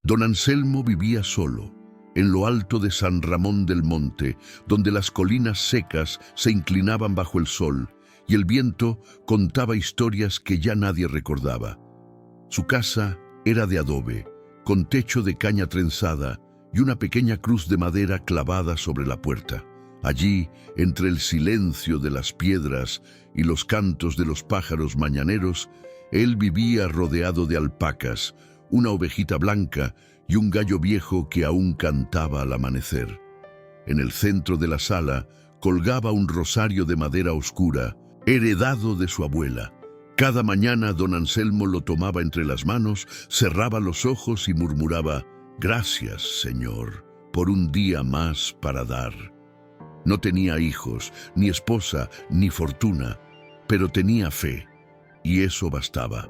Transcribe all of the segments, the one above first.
Don Anselmo vivía solo, en lo alto de San Ramón del Monte, donde las colinas secas se inclinaban bajo el sol y el viento contaba historias que ya nadie recordaba. Su casa era de adobe, con techo de caña trenzada y una pequeña cruz de madera clavada sobre la puerta. Allí, entre el silencio de las piedras y los cantos de los pájaros mañaneros, él vivía rodeado de alpacas, una ovejita blanca y un gallo viejo que aún cantaba al amanecer. En el centro de la sala colgaba un rosario de madera oscura, heredado de su abuela. Cada mañana don Anselmo lo tomaba entre las manos, cerraba los ojos y murmuraba: «Gracias, Señor, por un día más para dar». No tenía hijos, ni esposa, ni fortuna, pero tenía fe, y eso bastaba.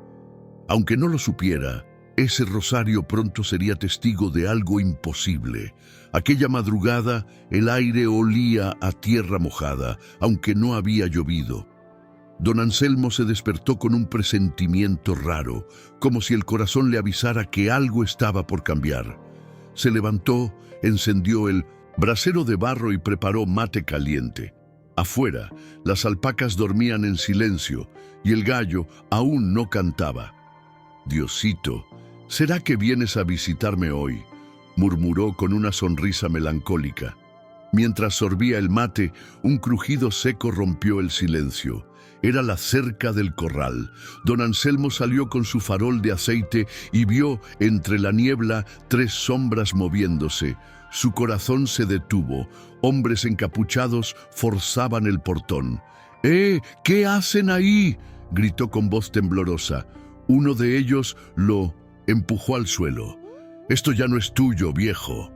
Aunque no lo supiera, ese rosario pronto sería testigo de algo imposible. Aquella madrugada el aire olía a tierra mojada, aunque no había llovido. Don Anselmo se despertó con un presentimiento raro, como si el corazón le avisara que algo estaba por cambiar. Se levantó, encendió el brasero de barro y preparó mate caliente. Afuera, las alpacas dormían en silencio y el gallo aún no cantaba. «Diosito, ¿será que vienes a visitarme hoy?», murmuró con una sonrisa melancólica. Mientras sorbía el mate, un crujido seco rompió el silencio. Era la cerca del corral. Don Anselmo salió con su farol de aceite y vio entre la niebla 3 sombras moviéndose. Su corazón se detuvo. Hombres encapuchados forzaban el portón. ¿Qué hacen ahí?», gritó con voz temblorosa. Uno de ellos lo empujó al suelo. «Esto ya no es tuyo, viejo».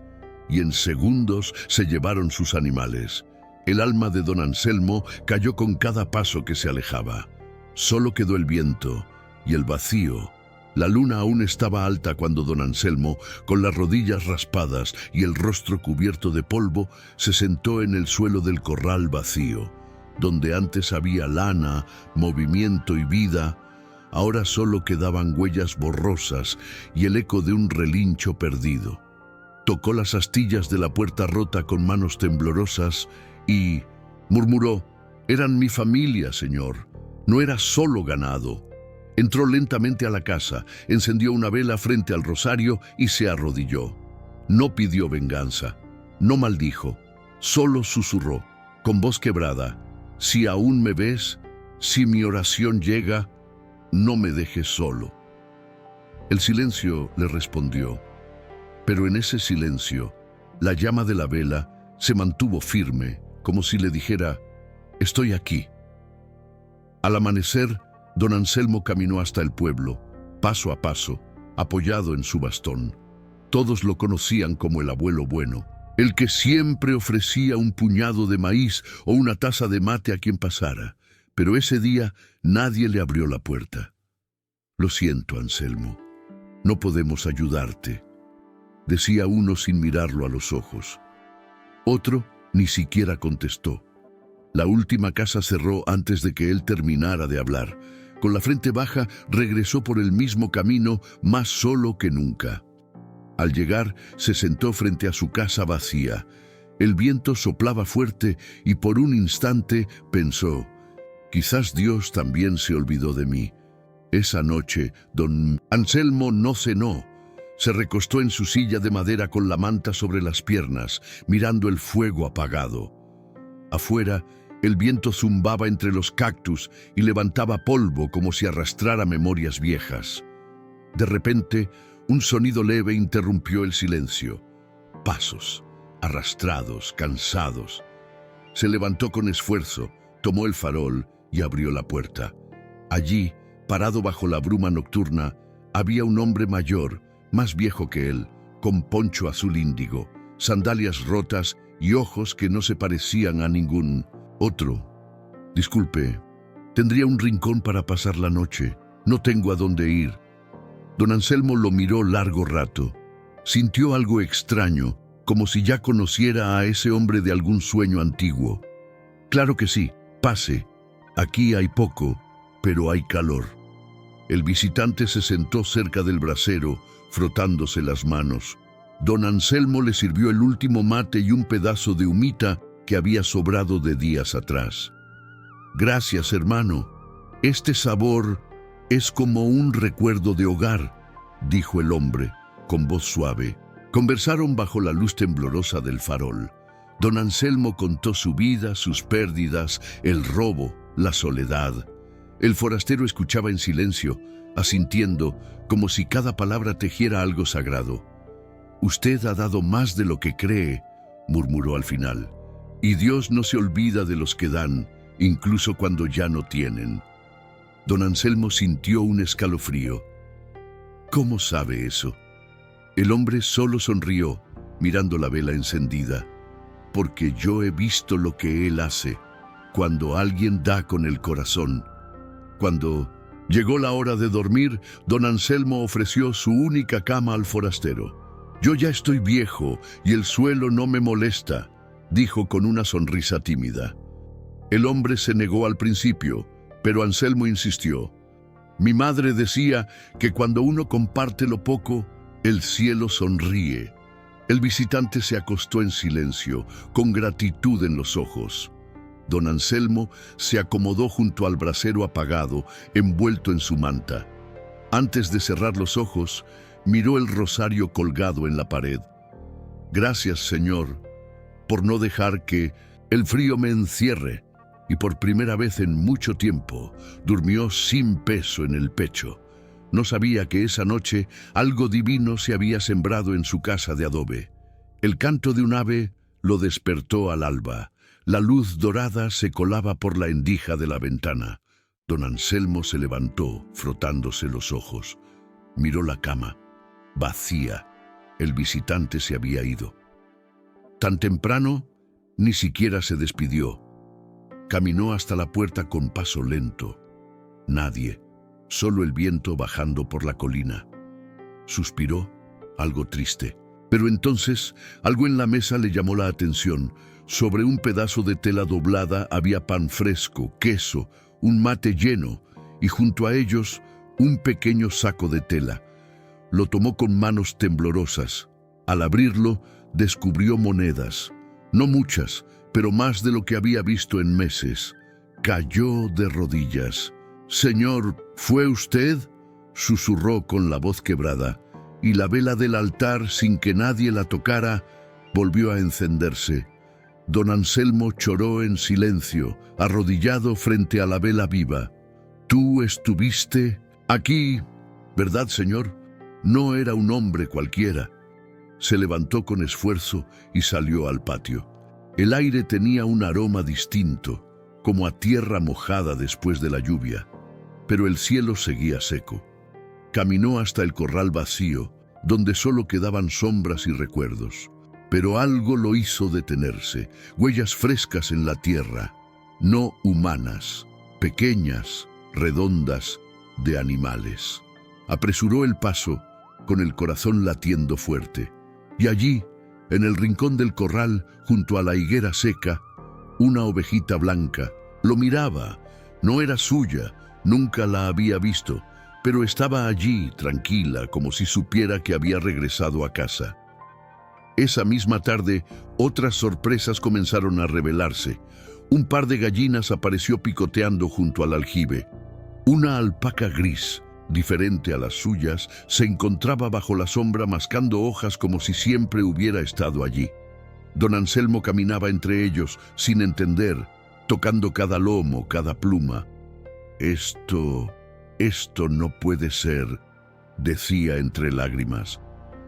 Y en segundos se llevaron sus animales. El alma de don Anselmo cayó con cada paso que se alejaba. Solo quedó el viento y el vacío. La luna aún estaba alta cuando don Anselmo, con las rodillas raspadas y el rostro cubierto de polvo, se sentó en el suelo del corral vacío. Donde antes había lana, movimiento y vida, ahora solo quedaban huellas borrosas y el eco de un relincho perdido. Tocó las astillas de la puerta rota con manos temblorosas y murmuró: «Eran mi familia, señor. No era solo ganado». Entró lentamente a la casa, encendió una vela frente al rosario y se arrodilló. No pidió venganza, no maldijo, solo susurró, con voz quebrada: «Si aún me ves, si mi oración llega, no me dejes solo». El silencio le respondió, pero en ese silencio, la llama de la vela se mantuvo firme, como si le dijera: «Estoy aquí». Al amanecer, don Anselmo caminó hasta el pueblo, paso a paso, apoyado en su bastón. Todos lo conocían como el abuelo bueno, el que siempre ofrecía un puñado de maíz o una taza de mate a quien pasara, pero ese día nadie le abrió la puerta. «Lo siento, Anselmo, no podemos ayudarte», decía uno sin mirarlo a los ojos. Otro ni siquiera contestó. La última casa cerró antes de que él terminara de hablar. Con la frente baja, regresó por el mismo camino, más solo que nunca. Al llegar, se sentó frente a su casa vacía. El viento soplaba fuerte y por un instante pensó: «Quizás Dios también se olvidó de mí». Esa noche, don Anselmo no cenó. Se recostó en su silla de madera con la manta sobre las piernas, mirando el fuego apagado. Afuera, el viento zumbaba entre los cactus y levantaba polvo como si arrastrara memorias viejas. De repente, un sonido leve interrumpió el silencio. Pasos, arrastrados, cansados. Se levantó con esfuerzo, tomó el farol y abrió la puerta. Allí, parado bajo la bruma nocturna, había un hombre mayor, más viejo que él, con poncho azul índigo, sandalias rotas y ojos que no se parecían a ningún otro. «Disculpe, tendría un rincón para pasar la noche. No tengo a dónde ir». Don Anselmo lo miró largo rato. Sintió algo extraño, como si ya conociera a ese hombre de algún sueño antiguo. «Claro que sí, pase. Aquí hay poco, pero hay calor». El visitante se sentó cerca del brasero, frotándose las manos. Don Anselmo le sirvió el último mate y un pedazo de humita que había sobrado de días atrás. «Gracias, hermano. Este sabor es como un recuerdo de hogar», dijo el hombre, con voz suave. Conversaron bajo la luz temblorosa del farol. Don Anselmo contó su vida, sus pérdidas, el robo, la soledad. El forastero escuchaba en silencio, asintiendo, como si cada palabra tejiera algo sagrado. «Usted ha dado más de lo que cree», murmuró al final. «Y Dios no se olvida de los que dan, incluso cuando ya no tienen». Don Anselmo sintió un escalofrío. «¿Cómo sabe eso?». El hombre solo sonrió, mirando la vela encendida. «Porque yo he visto lo que él hace, cuando alguien da con el corazón». Cuando llegó la hora de dormir, don Anselmo ofreció su única cama al forastero. «Yo ya estoy viejo y el suelo no me molesta», dijo con una sonrisa tímida. El hombre se negó al principio, pero Anselmo insistió. «Mi madre decía que cuando uno comparte lo poco, el cielo sonríe». El visitante se acostó en silencio, con gratitud en los ojos. Don Anselmo se acomodó junto al brasero apagado, envuelto en su manta. Antes de cerrar los ojos, miró el rosario colgado en la pared. «Gracias, Señor, por no dejar que el frío me encierre», y por primera vez en mucho tiempo durmió sin peso en el pecho. No sabía que esa noche algo divino se había sembrado en su casa de adobe. El canto de un ave lo despertó al alba. La luz dorada se colaba por la endija de la ventana. Don Anselmo se levantó, frotándose los ojos. Miró la cama, vacía. El visitante se había ido. Tan temprano, ni siquiera se despidió. Caminó hasta la puerta con paso lento. Nadie, solo el viento bajando por la colina. Suspiró, algo triste. Pero entonces, algo en la mesa le llamó la atención. Sobre un pedazo de tela doblada había pan fresco, queso, un mate lleno, y junto a ellos un pequeño saco de tela. Lo tomó con manos temblorosas. Al abrirlo, descubrió monedas. No muchas, pero más de lo que había visto en meses. Cayó de rodillas. «Señor, ¿fue usted?», susurró con la voz quebrada, y la vela del altar, sin que nadie la tocara, volvió a encenderse. Don Anselmo lloró en silencio, arrodillado frente a la vela viva. «Tú estuviste aquí, ¿verdad, señor?». No era un hombre cualquiera. Se levantó con esfuerzo y salió al patio. El aire tenía un aroma distinto, como a tierra mojada después de la lluvia, pero el cielo seguía seco. Caminó hasta el corral vacío, donde solo quedaban sombras y recuerdos. Pero algo lo hizo detenerse, huellas frescas en la tierra, no humanas, pequeñas, redondas, de animales. Apresuró el paso, con el corazón latiendo fuerte, y allí, en el rincón del corral, junto a la higuera seca, una ovejita blanca lo miraba. No era suya, nunca la había visto, pero estaba allí, tranquila, como si supiera que había regresado a casa. Esa misma tarde, otras sorpresas comenzaron a revelarse. Un par de gallinas apareció picoteando junto al aljibe. Una alpaca gris, diferente a las suyas, se encontraba bajo la sombra mascando hojas como si siempre hubiera estado allí. Don Anselmo caminaba entre ellos, sin entender, tocando cada lomo, cada pluma. Esto no puede ser», decía entre lágrimas.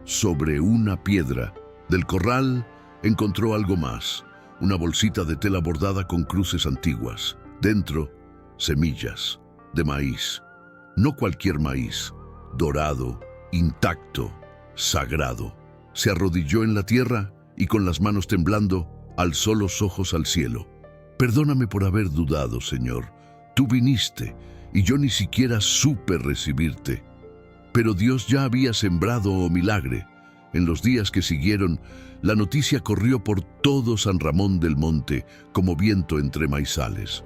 Sobre una piedra del corral encontró algo más, una bolsita de tela bordada con cruces antiguas. Dentro, semillas de maíz. No cualquier maíz, dorado, intacto, sagrado. Se arrodilló en la tierra y con las manos temblando, alzó los ojos al cielo. «Perdóname por haber dudado, Señor. Tú viniste y yo ni siquiera supe recibirte». Pero Dios ya había sembrado milagre. En los días que siguieron, la noticia corrió por todo San Ramón del Monte como viento entre maizales.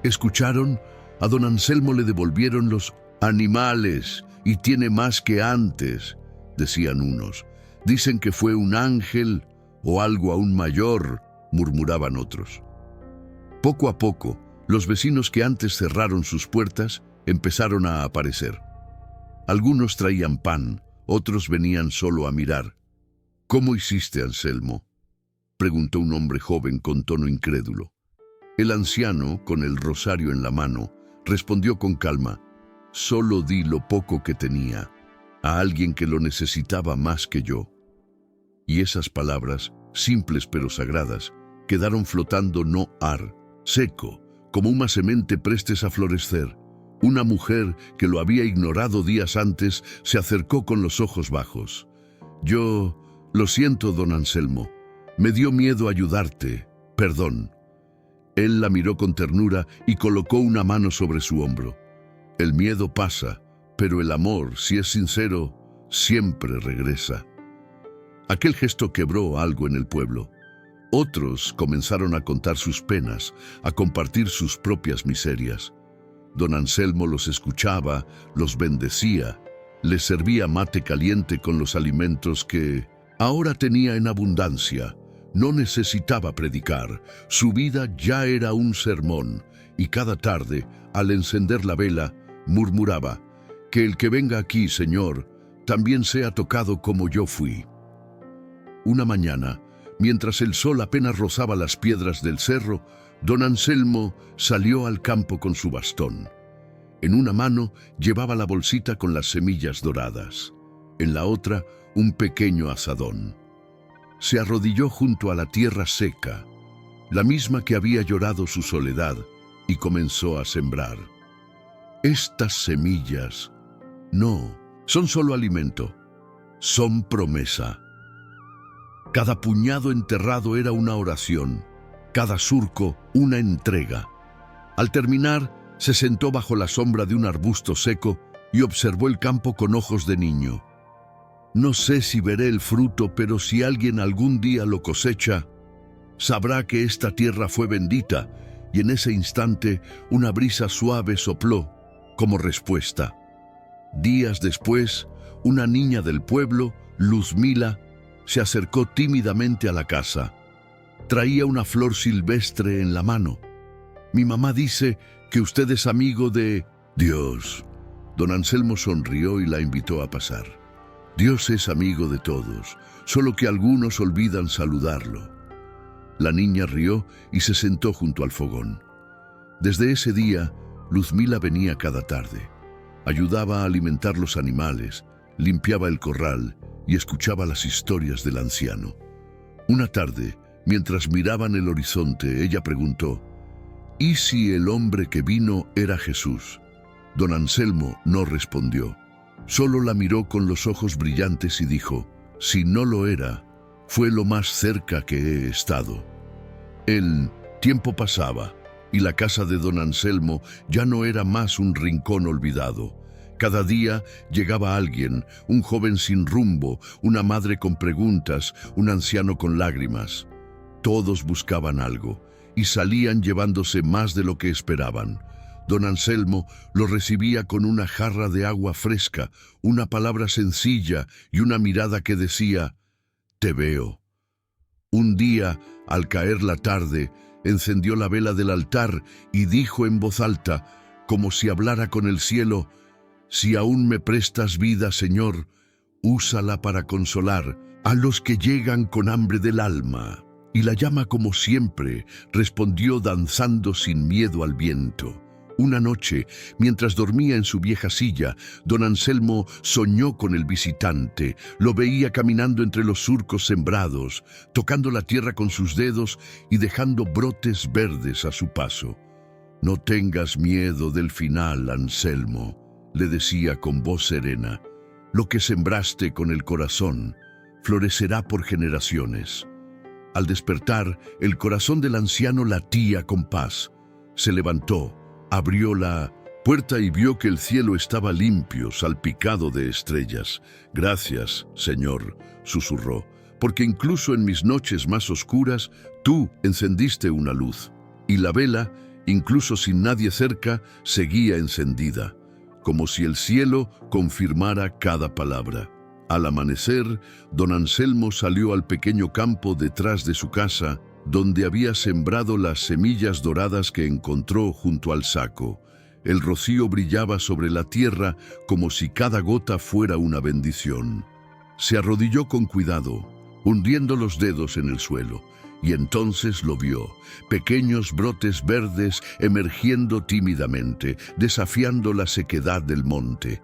¿Escucharon? A don Anselmo le devolvieron los animales y tiene más que antes. decían unos. Dicen que fue un ángel o algo aún mayor, murmuraban otros. Poco a poco, los vecinos que antes cerraron sus puertas empezaron a aparecer. Algunos traían pan, otros venían solo a mirar. «¿Cómo hiciste, Anselmo?», preguntó un hombre joven con tono incrédulo. El anciano, con el rosario en la mano, respondió con calma: «Solo di lo poco que tenía a alguien que lo necesitaba más que yo». Y esas palabras, simples pero sagradas, quedaron flotando no ar, seco, como una semente prestes a florecer. Una mujer que lo había ignorado días antes se acercó con los ojos bajos. «Lo siento, don Anselmo. Me dio miedo ayudarte. Perdón». Él la miró con ternura y colocó una mano sobre su hombro. El miedo pasa, pero el amor, si es sincero, siempre regresa. Aquel gesto quebró algo en el pueblo. Otros comenzaron a contar sus penas, a compartir sus propias miserias. Don Anselmo los escuchaba, los bendecía, les servía mate caliente con los alimentos que ahora tenía en abundancia. No necesitaba predicar, su vida ya era un sermón, y cada tarde, al encender la vela, murmuraba: «Que el que venga aquí, Señor, también sea tocado como yo fui». Una mañana, mientras el sol apenas rozaba las piedras del cerro, don Anselmo salió al campo con su bastón. En una mano llevaba la bolsita con las semillas doradas, en la otra un pequeño azadón. Se arrodilló junto a la tierra seca, la misma que había llorado su soledad, y comenzó a sembrar. Estas semillas no son solo alimento, son promesa. Cada puñado enterrado era una oración, cada surco una entrega. Al terminar, se sentó bajo la sombra de un arbusto seco y observó el campo con ojos de niño. «No sé si veré el fruto, pero si alguien algún día lo cosecha, sabrá que esta tierra fue bendita». Y en ese instante una brisa suave sopló como respuesta. Días después, una niña del pueblo, Luzmila, se acercó tímidamente a la casa. Traía una flor silvestre en la mano. «Mi mamá dice que usted es amigo de Dios». Don Anselmo sonrió y la invitó a pasar. «Dios es amigo de todos, solo que algunos olvidan saludarlo». La niña rió y se sentó junto al fogón. Desde ese día, Luzmila venía cada tarde. Ayudaba a alimentar los animales, limpiaba el corral y escuchaba las historias del anciano. Una tarde, mientras miraban el horizonte, ella preguntó: «¿Y si el hombre que vino era Jesús?». Don Anselmo no respondió. Solo la miró con los ojos brillantes y dijo: «Si no lo era, fue lo más cerca que he estado». El tiempo pasaba y la casa de don Anselmo ya no era más un rincón olvidado. Cada día llegaba alguien, un joven sin rumbo, una madre con preguntas, un anciano con lágrimas. Todos buscaban algo y salían llevándose más de lo que esperaban. Don Anselmo lo recibía con una jarra de agua fresca, una palabra sencilla y una mirada que decía: «Te veo». Un día, al caer la tarde, encendió la vela del altar y dijo en voz alta, como si hablara con el cielo: «Si aún me prestas vida, Señor, úsala para consolar a los que llegan con hambre del alma». Y la llama, como siempre, respondió danzando sin miedo al viento. Una noche, mientras dormía en su vieja silla, don Anselmo soñó con el visitante. Lo veía caminando entre los surcos sembrados, tocando la tierra con sus dedos y dejando brotes verdes a su paso. «No tengas miedo del final, Anselmo», le decía con voz serena. «Lo que sembraste con el corazón florecerá por generaciones». Al despertar, el corazón del anciano latía con paz. Se levantó, abrió la puerta y vio que el cielo estaba limpio, salpicado de estrellas. «Gracias, Señor», susurró, «porque incluso en mis noches más oscuras, tú encendiste una luz». Y la vela, incluso sin nadie cerca, seguía encendida, como si el cielo confirmara cada palabra. Al amanecer, don Anselmo salió al pequeño campo detrás de su casa, donde había sembrado las semillas doradas que encontró junto al saco. El rocío brillaba sobre la tierra como si cada gota fuera una bendición. Se arrodilló con cuidado, hundiendo los dedos en el suelo, y entonces lo vio, pequeños brotes verdes emergiendo tímidamente, desafiando la sequedad del monte.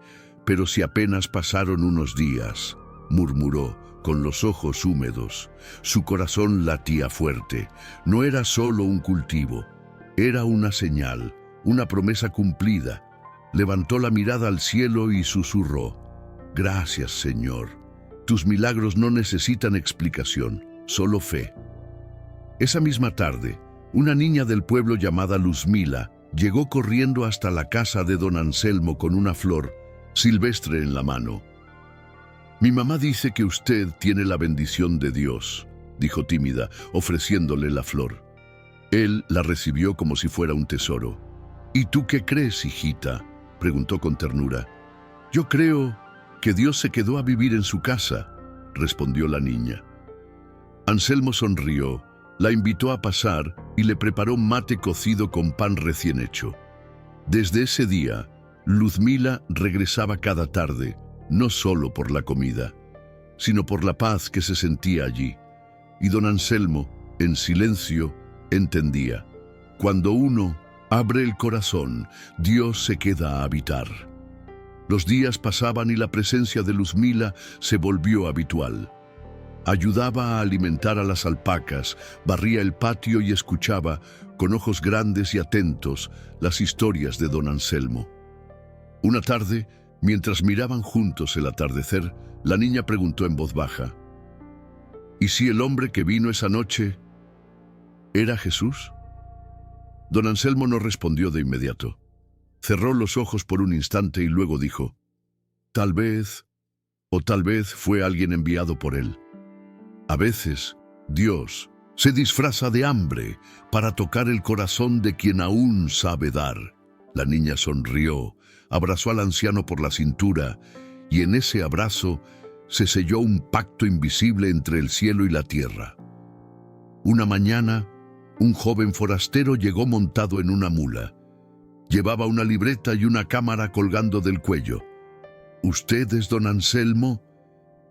Pero si apenas pasaron unos días, murmuró, con los ojos húmedos. Su corazón latía fuerte. No era solo un cultivo, era una señal, una promesa cumplida. Levantó la mirada al cielo y susurró: «Gracias, Señor. Tus milagros no necesitan explicación, solo fe». Esa misma tarde, una niña del pueblo llamada Luzmila llegó corriendo hasta la casa de don Anselmo con una flor silvestre en la mano. «Mi mamá dice que usted tiene la bendición de Dios», dijo tímida, ofreciéndole la flor. Él la recibió como si fuera un tesoro. «¿Y tú qué crees, hijita?», preguntó con ternura. «Yo creo que Dios se quedó a vivir en su casa», respondió la niña. Anselmo sonrió, la invitó a pasar y le preparó mate cocido con pan recién hecho. Desde ese día, Luzmila regresaba cada tarde, no solo por la comida, sino por la paz que se sentía allí. Y don Anselmo, en silencio, entendía: cuando uno abre el corazón, Dios se queda a habitar. Los días pasaban y la presencia de Luzmila se volvió habitual. Ayudaba a alimentar a las alpacas, barría el patio y escuchaba, con ojos grandes y atentos, las historias de don Anselmo. Una tarde, mientras miraban juntos el atardecer, la niña preguntó en voz baja: «¿Y si el hombre que vino esa noche era Jesús?». Don Anselmo no respondió de inmediato. Cerró los ojos por un instante y luego dijo: «Tal vez fue alguien enviado por él». A veces, Dios se disfraza de hambre para tocar el corazón de quien aún sabe dar. La niña sonrió, abrazó al anciano por la cintura, y en ese abrazo se selló un pacto invisible entre el cielo y la tierra. Una mañana, un joven forastero llegó montado en una mula. Llevaba una libreta y una cámara colgando del cuello. «¿Usted es don Anselmo?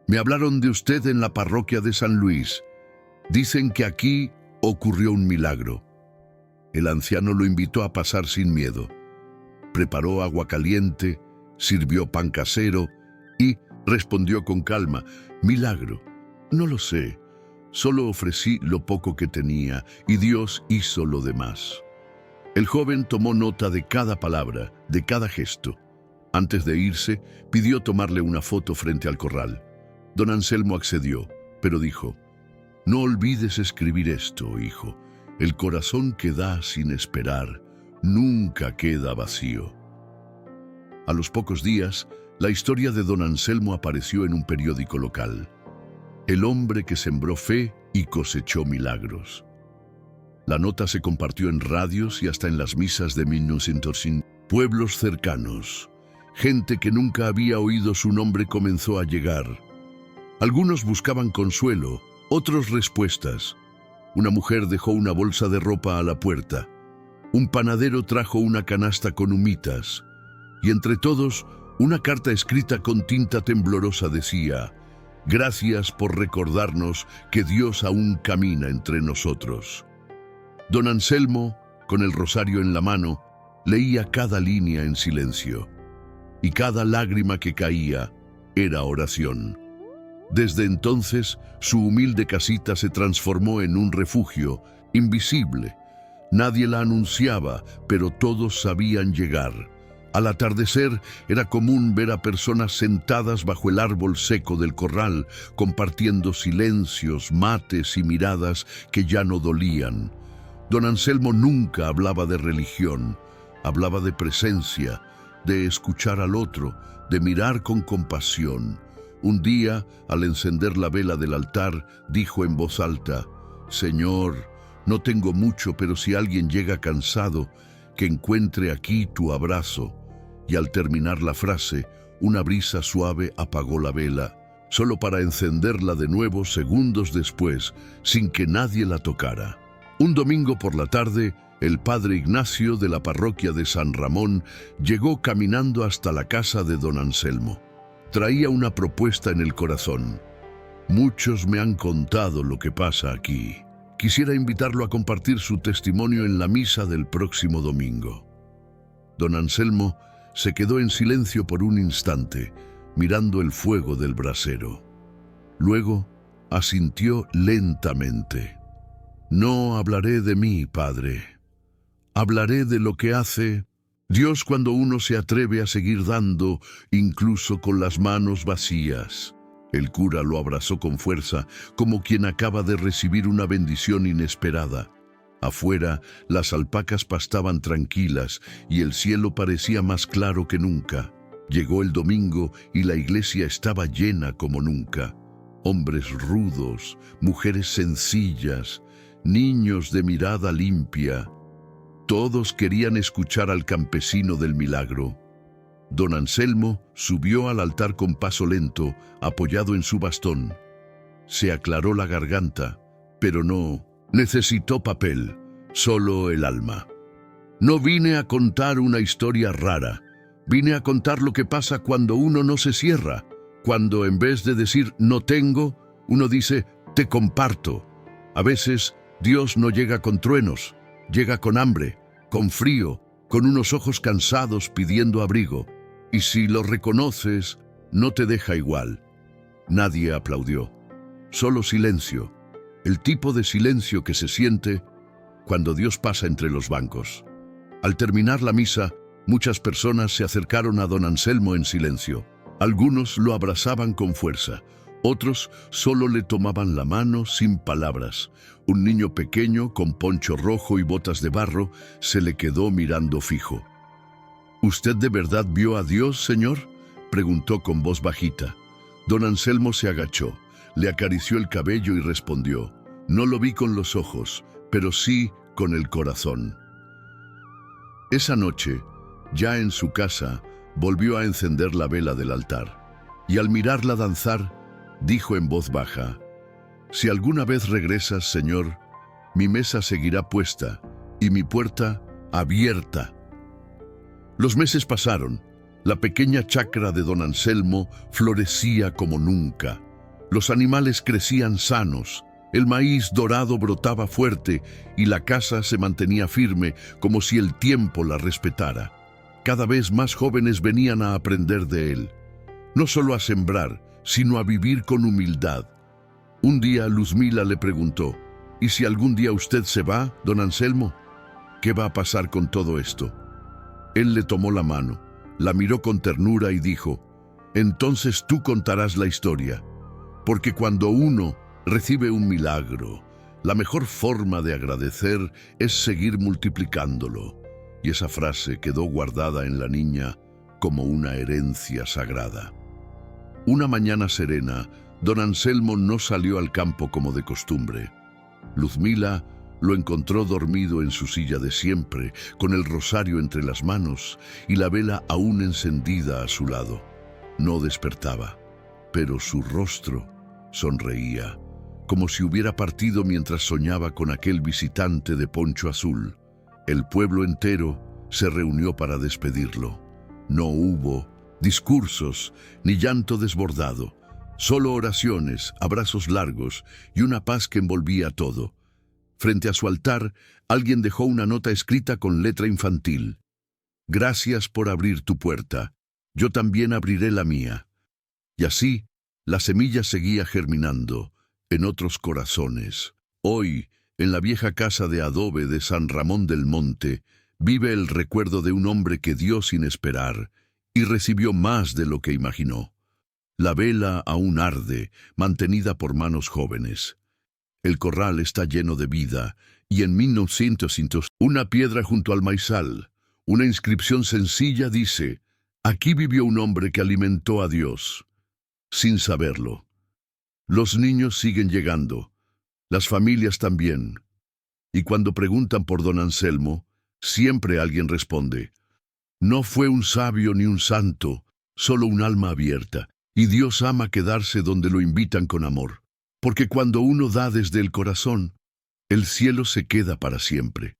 Me hablaron de usted en la parroquia de San Luis. Dicen que aquí ocurrió un milagro». El anciano lo invitó a pasar sin miedo. Preparó agua caliente, sirvió pan casero y respondió con calma: «Milagro, no lo sé. Solo ofrecí lo poco que tenía y Dios hizo lo demás». El joven tomó nota de cada palabra, de cada gesto. Antes de irse, pidió tomarle una foto frente al corral. Don Anselmo accedió, pero dijo: «No olvides escribir esto, hijo. El corazón que da sin esperar nunca queda vacío». A los pocos días, la historia de don Anselmo apareció en un periódico local. El hombre que sembró fe y cosechó milagros. La nota se compartió en radios y hasta en las misas de 1905. Pueblos cercanos, gente que nunca había oído su nombre comenzó a llegar. Algunos buscaban consuelo, otros respuestas. Una mujer dejó una bolsa de ropa a la puerta. Un panadero trajo una canasta con humitas. Y entre todos, una carta escrita con tinta temblorosa decía: «Gracias por recordarnos que Dios aún camina entre nosotros». Don Anselmo, con el rosario en la mano, leía cada línea en silencio. Y cada lágrima que caía era oración. Desde entonces, su humilde casita se transformó en un refugio invisible. Nadie la anunciaba, pero todos sabían llegar. Al atardecer, era común ver a personas sentadas bajo el árbol seco del corral, compartiendo silencios, mates y miradas que ya no dolían. Don Anselmo nunca hablaba de religión, hablaba de presencia, de escuchar al otro, de mirar con compasión. Un día, al encender la vela del altar, dijo en voz alta: «Señor, no tengo mucho, pero si alguien llega cansado, que encuentre aquí tu abrazo». Y al terminar la frase, una brisa suave apagó la vela solo para encenderla de nuevo segundos después, sin que nadie la tocara. Un domingo por la tarde, el padre Ignacio de la parroquia de San Ramón llegó caminando hasta la casa de don Anselmo. Traía una propuesta en el corazón. Muchos me han contado lo que pasa aquí. Quisiera invitarlo a compartir su testimonio en la misa del próximo domingo. Don Anselmo se quedó en silencio por un instante, mirando el fuego del brasero. Luego asintió lentamente. No hablaré de mí, padre. Hablaré de lo que hace Dios cuando uno se atreve a seguir dando, incluso con las manos vacías. El cura lo abrazó con fuerza, como quien acaba de recibir una bendición inesperada. Afuera, las alpacas pastaban tranquilas y el cielo parecía más claro que nunca. Llegó el domingo y la iglesia estaba llena como nunca. Hombres rudos, mujeres sencillas, niños de mirada limpia. Todos querían escuchar al campesino del milagro. Don Anselmo subió al altar con paso lento, apoyado en su bastón. Se aclaró la garganta, pero no necesitó papel, solo el alma. No vine a contar una historia rara. Vine a contar lo que pasa cuando uno no se cierra, cuando en vez de decir no tengo, uno dice te comparto. A veces Dios no llega con truenos, llega con hambre, con frío, con unos ojos cansados pidiendo abrigo. Y si lo reconoces, no te deja igual. Nadie aplaudió, solo silencio, el tipo de silencio que se siente cuando Dios pasa entre los bancos. Al terminar la misa, muchas personas se acercaron a don Anselmo en silencio. Algunos lo abrazaban con fuerza, otros solo le tomaban la mano sin palabras. Un niño pequeño con poncho rojo y botas de barro se le quedó mirando fijo. ¿Usted de verdad vio a Dios, señor?, preguntó con voz bajita. Don Anselmo se agachó, le acarició el cabello y respondió: no lo vi con los ojos, pero sí con el corazón. Esa noche, ya en su casa, volvió a encender la vela del altar, y al mirarla danzar, dijo en voz baja: si alguna vez regresas, Señor, mi mesa seguirá puesta y mi puerta abierta. Los meses pasaron. La pequeña chacra de don Anselmo florecía como nunca. Los animales crecían sanos, el maíz dorado brotaba fuerte y la casa se mantenía firme como si el tiempo la respetara. Cada vez más jóvenes venían a aprender de él, no solo a sembrar, sino a vivir con humildad. Un día Luzmila le preguntó: ¿y si algún día usted se va, don Anselmo? ¿Qué va a pasar con todo esto? Él le tomó la mano, la miró con ternura y dijo: entonces tú contarás la historia, porque cuando uno recibe un milagro, la mejor forma de agradecer es seguir multiplicándolo. Y esa frase quedó guardada en la niña como una herencia sagrada. Una mañana serena, don Anselmo no salió al campo como de costumbre. Luzmila lo encontró dormido en su silla de siempre, con el rosario entre las manos y la vela aún encendida a su lado. No despertaba, pero su rostro sonreía, como si hubiera partido mientras soñaba con aquel visitante de poncho azul. El pueblo entero se reunió para despedirlo. No hubo discursos ni llanto desbordado, solo oraciones, abrazos largos y una paz que envolvía todo. Frente a su altar, alguien dejó una nota escrita con letra infantil: gracias por abrir tu puerta, yo también abriré la mía. Y así, la semilla seguía germinando en otros corazones. Hoy, en la vieja casa de adobe de San Ramón del Monte, vive el recuerdo de un hombre que dio sin esperar y recibió más de lo que imaginó. La vela aún arde, mantenida por manos jóvenes. El corral está lleno de vida, y en 1900, una piedra junto al maizal, una inscripción sencilla dice: aquí vivió un hombre que alimentó a Dios, sin saberlo. Los niños siguen llegando, las familias también. Y cuando preguntan por don Anselmo, siempre alguien responde: no fue un sabio ni un santo, solo un alma abierta. Y Dios ama quedarse donde lo invitan con amor, porque cuando uno da desde el corazón, el cielo se queda para siempre.